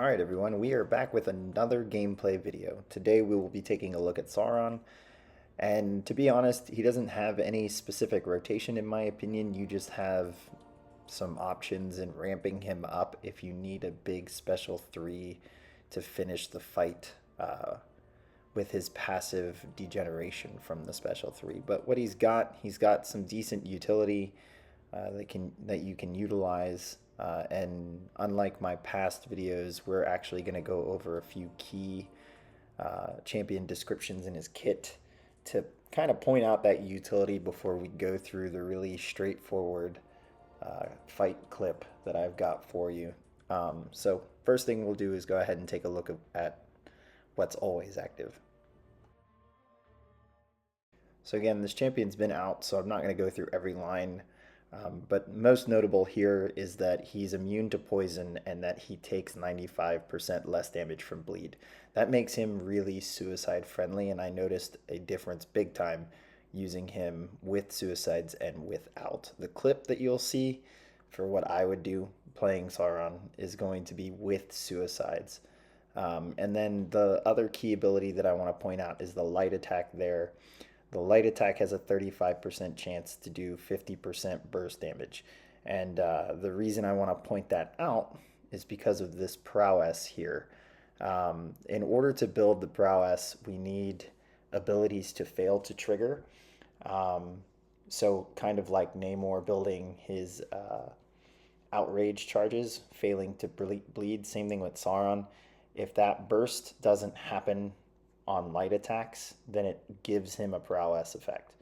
Alright everyone, we are back with another gameplay video. Today we will be taking a look at Sauron, and to be honest, he doesn't have any specific rotation in my opinion. You just have some options in ramping him up if you need a big special 3 to finish the fight with his passive degeneration from the special 3. But what he's got some decent utility that you can utilize. And unlike my past videos, we're actually going to go over a few key champion descriptions in his kit to kind of point out that utility before we go through the really straightforward fight clip that I've got for you. So first thing we'll do is go ahead and take a look at what's always active. So again, this champion's been out, so I'm not going to go through every line. But most notable here is that he's immune to poison and that he takes 95% less damage from bleed. That makes him really suicide friendly, and I noticed a difference big time using him with suicides and without. The clip that you'll see for what I would do playing Sauron is going to be with suicides. And then the other key ability that I want to point out is the light attack there. The light attack has a 35% chance to do 50% burst damage. And the reason I want to point that out is because of this prowess here. In order to build the prowess, we need abilities to fail to trigger. So kind of like Namor building his outrage charges, failing to bleed. Same thing with Sauron. If that burst doesn't happen on light attacks, then it gives him a prowess effect.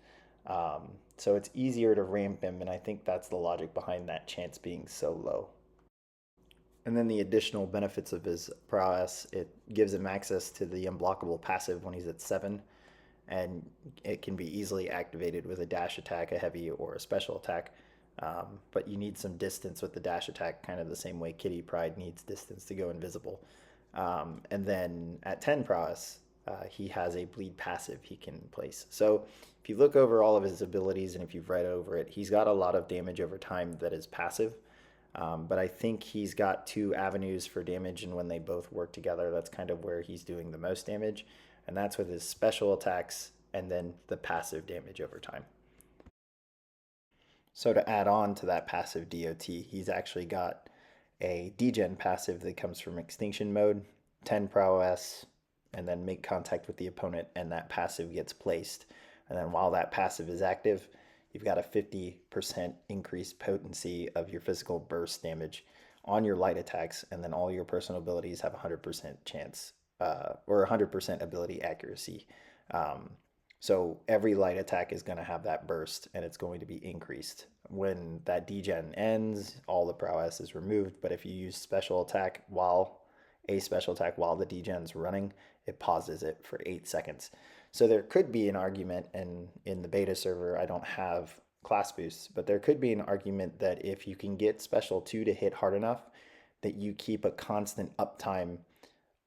So it's easier to ramp him, and I think that's the logic behind that chance being so low. And then the additional benefits of his prowess, it gives him access to the unblockable passive when he's at 7, and it can be easily activated with a dash attack, a heavy, or a special attack. But you need some distance with the dash attack, kind of the same way Kitty Pryde needs distance to go invisible. And then at 10 prowess, he has a bleed passive he can place. So if you look over all of his abilities and if you've read over it, he's got a lot of damage over time that is passive. But I think he's got 2 avenues for damage, and when they both work together, that's kind of where he's doing the most damage. And that's with his special attacks and then the passive damage over time. So to add on to that passive DOT, he's actually got a degen passive that comes from extinction mode, 10 prowess, and then make contact with the opponent, and that passive gets placed. And then while that passive is active, you've got a 50% increased potency of your physical burst damage on your light attacks, and then all your personal abilities have 100% chance or 100% ability accuracy. So every light attack is going to have that burst, and it's going to be increased. When that degen ends, all the prowess is removed, but if you use special attack while the degen's running, it pauses it for 8 seconds. So there could be an argument, and in the beta server I don't have class boosts, but there could be an argument that if you can get special 2 to hit hard enough, that you keep a constant uptime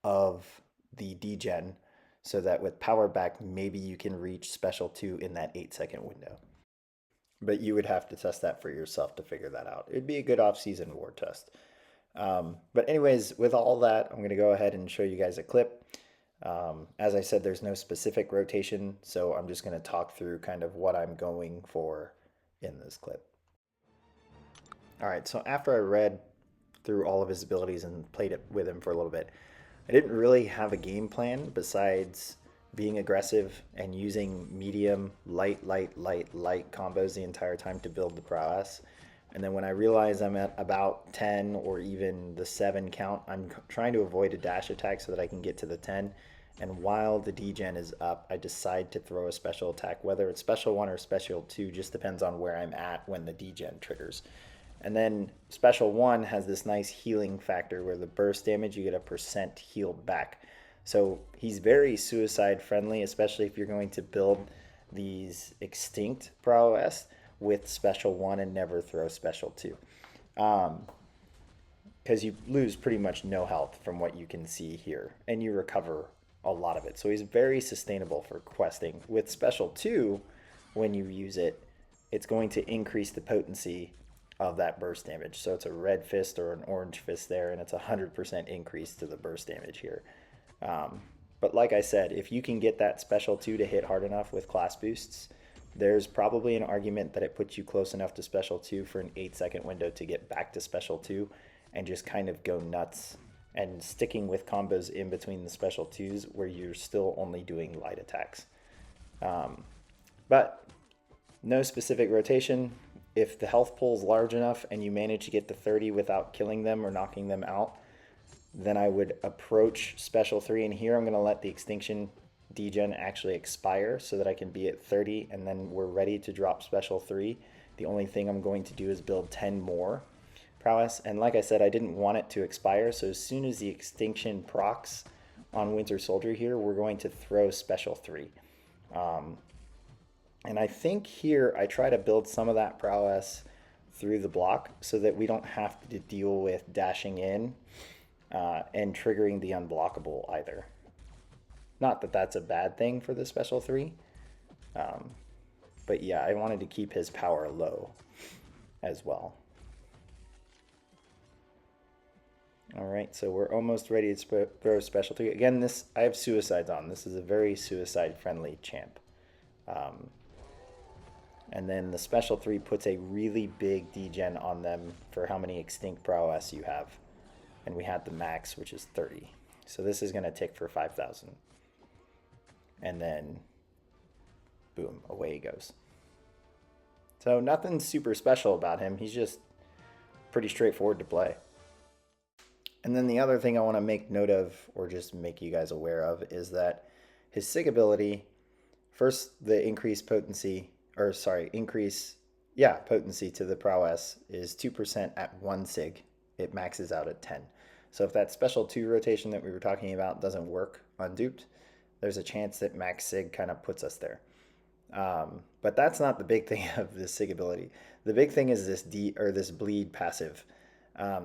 of the degen, so that with power back, maybe you can reach special 2 in that 8-second window. But you would have to test that for yourself to figure that out. It'd be a good off-season war test. But anyways, with all that, I'm going to go ahead and show you guys a clip. As I said, there's no specific rotation, so I'm just going to talk through kind of what I'm going for in this clip. All right, so after I read through all of his abilities and played it with him for a little bit, I didn't really have a game plan besides being aggressive and using medium, light combos the entire time to build the prowess. And then when I realize I'm at about 10 or even the 7 count, I'm trying to avoid a dash attack so that I can get to the 10. And while the degen is up, I decide to throw a special attack, whether it's special 1 or special 2, just depends on where I'm at when the degen triggers. And then special 1 has this nice healing factor where the burst damage, you get a % healed back. So he's very suicide friendly, especially if you're going to build these extinct prowess with special 1 and never throw special 2. Because you lose pretty much no health from what you can see here, and you recover a lot of it. So he's very sustainable for questing. With special 2, when you use it, it's going to increase the potency of that burst damage. So it's a red fist or an orange fist there, and it's a 100% increase to the burst damage here. But like I said, if you can get that special 2 to hit hard enough with class boosts, there's probably an argument that it puts you close enough to special 2 for an 8-second window to get back to special 2 and just kind of go nuts and sticking with combos in between the special 2s where you're still only doing light attacks. But no specific rotation. If the health pool is large enough and you manage to get to 30 without killing them or knocking them out, then I would approach special 3. And here I'm going to let the extinction degen actually expire so that I can be at 30 and then we're ready to drop special 3. The only thing I'm going to do is build 10 more prowess. And like I said, I didn't want it to expire. So as soon as the extinction procs on Winter Soldier here, we're going to throw special 3. And I think here I try to build some of that prowess through the block so that we don't have to deal with dashing in and triggering the unblockable either. Not that that's a bad thing for the special 3, but yeah, I wanted to keep his power low as well. All right, so we're almost ready to throw special 3. Again, I have suicides on. This is a very suicide-friendly champ. And then the special 3 puts a really big degen on them for how many extinct prowess you have. And we had the max, which is 30. So this is going to tick for 5,000. And then, boom, away he goes. So nothing super special about him. He's just pretty straightforward to play. And then the other thing I want to make note of, or just make you guys aware of, is that his Sig ability, first the increased potency, potency to the prowess is 2% at 1 Sig. It maxes out at 10. So if that special 2 rotation that we were talking about doesn't work on duped, there's a chance that max Sig kind of puts us there. But that's not the big thing of this Sig ability. The big thing is this bleed passive.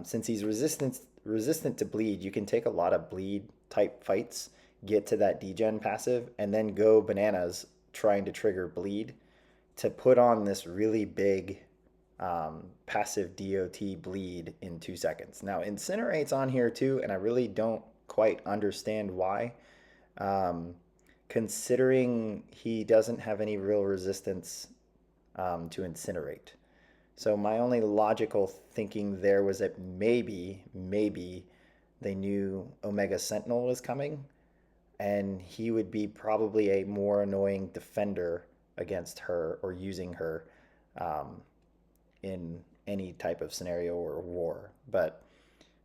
Since he's resistant to bleed, you can take a lot of bleed type fights, get to that degen passive, and then go bananas trying to trigger bleed to put on this really big passive DOT bleed in 2 seconds. Now Incinerate's on here too, and I really don't quite understand why. Considering he doesn't have any real resistance to Incinerate. So my only logical thinking there was that maybe they knew Omega Sentinel was coming, and he would be probably a more annoying defender against her or using her in any type of scenario or war. But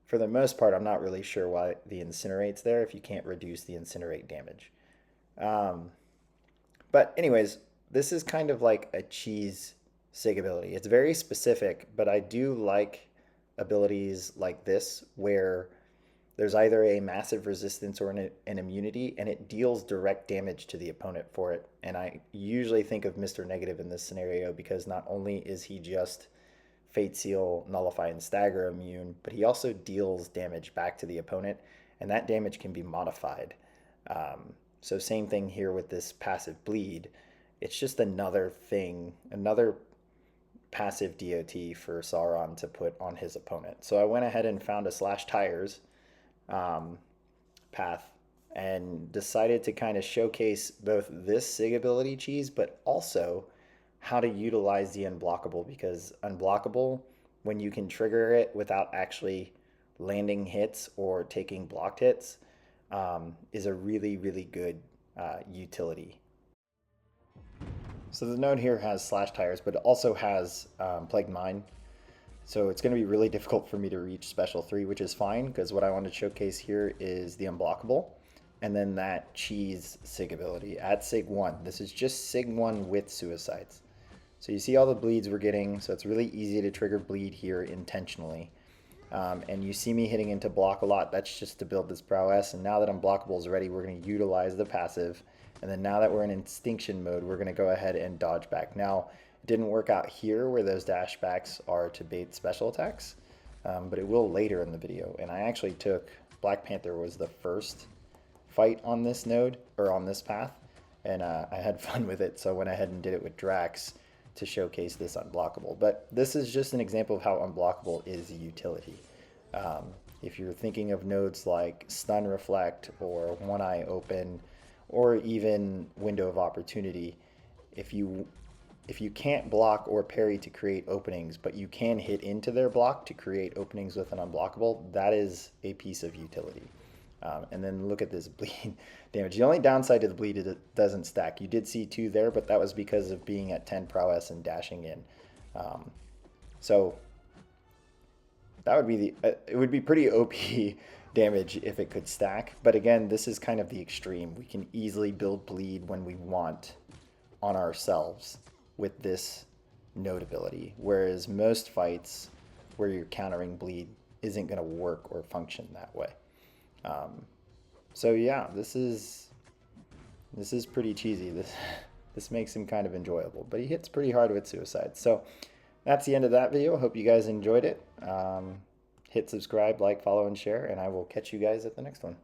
for the most part, I'm not really sure why the Incinerate's there if you can't reduce the Incinerate damage. But anyways, this is kind of like a cheese Sig ability. It's very specific, but I do like abilities like this where there's either a massive resistance or an immunity, and it deals direct damage to the opponent for it. And I usually think of Mr. Negative in this scenario because not only is he just Fate Seal, Nullify, and Stagger immune, but he also deals damage back to the opponent, and that damage can be modified. So same thing here with this passive bleed. It's just another thing, another passive DOT for Sauron to put on his opponent. So I went ahead and found a slash tires path and decided to kind of showcase both this Sig ability cheese, but also how to utilize the Unblockable, because Unblockable, when you can trigger it without actually landing hits or taking blocked hits, is a really, really good utility. So the node here has slash tires, but it also has Plagued Mine. So it's going to be really difficult for me to reach special 3, which is fine, because what I want to showcase here is the Unblockable, and then that cheese Sig ability at Sig 1. This is just Sig 1 with suicides. So you see all the bleeds we're getting, so it's really easy to trigger bleed here intentionally. And you see me hitting into block a lot. That's just to build this prowess, and now that Unblockable is ready, we're going to utilize the passive. And then now that we're in Instinction mode, we're going to go ahead and dodge back. Now, it didn't work out here where those dash backs are to bait special attacks, but it will later in the video. And I actually took, Black Panther was the first fight on this node, or on this path, and I had fun with it, so I went ahead and did it with Drax to showcase this unblockable. But this is just an example of how unblockable is a utility. If you're thinking of nodes like stun reflect or one eye open or even window of opportunity, if you can't block or parry to create openings, but you can hit into their block to create openings with an unblockable, that is a piece of utility. And then look at this bleed damage. The only downside to the bleed is it doesn't stack. You did see 2 there, but that was because of being at 10 prowess and dashing in. So that would be it would be pretty OP damage if it could stack. But again, this is kind of the extreme. We can easily build bleed when we want on ourselves with this node ability, whereas most fights where you're countering bleed isn't going to work or function that way. So yeah, this is pretty cheesy. This makes him kind of enjoyable, but he hits pretty hard with suicide. So that's the end of that video. Hope you guys enjoyed it. Hit subscribe, like, follow, and share, and I will catch you guys at the next one.